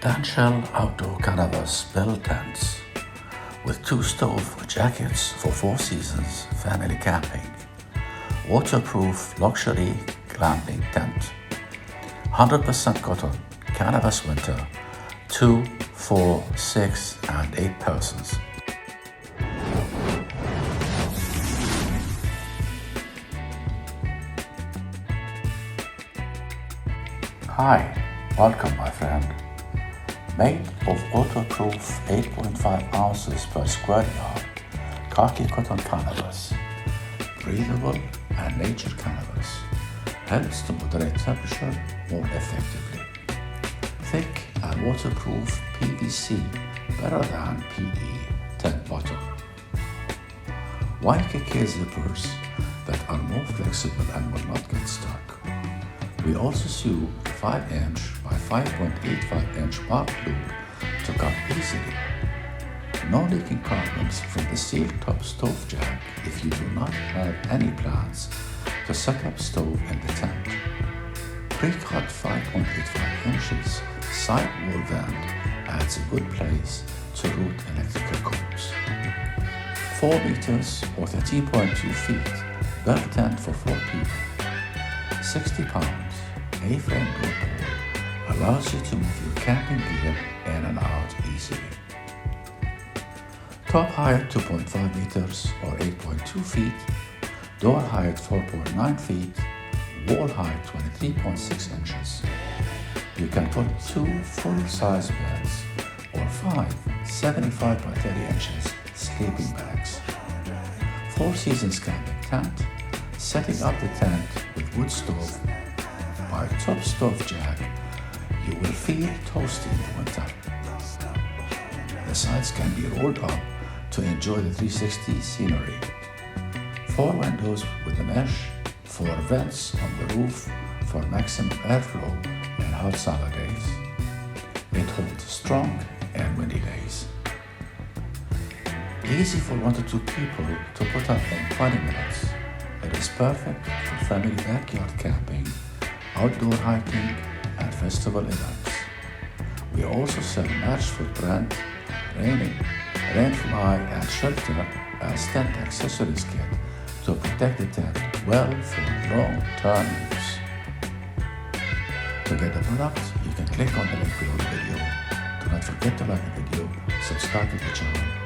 DANCHEL outdoor canvas bell tents with 2 stove jackets for 4 seasons family camping. Waterproof luxury glamping tent. 100% cotton canvas winter, 2, 4, 6 and 8 persons. Hi, welcome my friend. Made of waterproof 8.5 ounces per square yard, khaki cotton canvas, breathable and nature canvas, helps to moderate temperature more effectively. Thick and waterproof PVC, better than PE, tent bottom. YKK zippers that are more flexible and will not get stuck. We also sew 5-inch by 5.85-inch bark loop to cut easily. No leaking carbons from the steel top stove jack if you do not have any plans to set up stove in the tent. Pre-cut 5.85 inches side wall vent adds a good place to route electrical cords. 4 meters or 13.2 feet bell tent for 4 people. 60 pounds. A-frame door pull allows you to move your camping gear in and out easily. Top height 2.5 meters or 8.2 feet, door height 4.9 feet, wall height 23.6 inches. You can put 2 full-size beds or 5 75 by 30 inches sleeping bags. 4 seasons camping tent, setting up the tent with wood stove by top stove jack, you will feel toasty in the winter. The sides can be rolled up to enjoy the 360 scenery. 4 windows with a mesh, 4 vents on the roof for maximum airflow in hot summer days. It holds strong and windy days. Easy for 1 to 2 people to put up in 20 minutes. It is perfect for family backyard camping, outdoor hiking and festival events. We also sell match footprint, rainfly and shelter as tent accessories kit to protect the tent well for long-term use. To get the product, you can click on the link below the video. Do not forget to like the video, subscribe to the channel